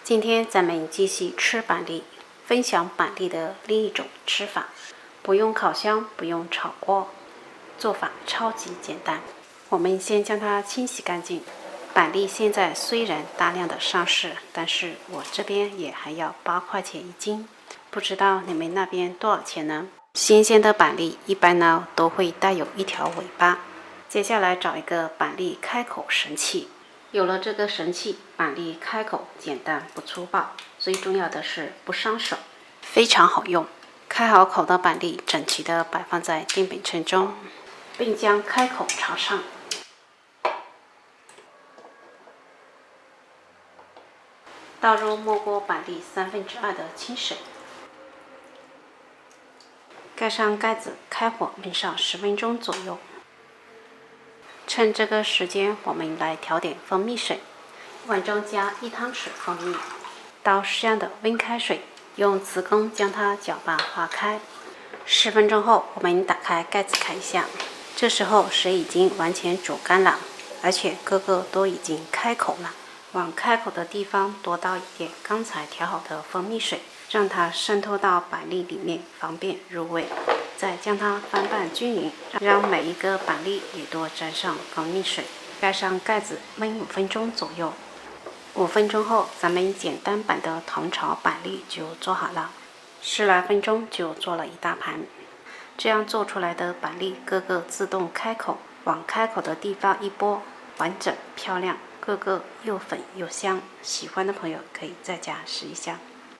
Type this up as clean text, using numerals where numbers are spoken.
今天咱们继续吃板栗，分享板栗的另一种吃法，不用烤箱，不用炒锅，做法超级简单。我们先将它清洗干净。板栗现在虽然大量的上市，但是我这边也还要8块钱一斤，不知道你们那边多少钱呢？新鲜的板栗一般呢都会带有一条尾巴。接下来找一个板栗开口神器。有了这个神器，板栗开口简单不粗暴，最重要的是不伤手，非常好用。开好口的板栗整齐地摆放在电饼铛中，并将开口朝上，倒入没过板栗2/3的清水，盖上盖子，开火焖上10分钟左右。趁这个时间，我们来调点蜂蜜水，碗中加1汤匙蜂蜜，倒适量的温开水，用瓷羹将它搅拌化开。10分钟后，我们打开盖子看一下，这时候水已经完全煮干了，而且个个都已经开口了。往开口的地方多倒一点刚才调好的蜂蜜水，让它渗透到板栗里面，方便入味。再将它翻拌均匀，让每一个板栗也都沾上蜂蜜水。盖上盖子焖5分钟左右。5分钟后，咱们简单版的糖炒板栗就做好了，10来分钟就做了一大盘。这样做出来的板栗个个自动开口，往开口的地方一拨，完整漂亮，个个又粉又香。喜欢的朋友可以在家试一下。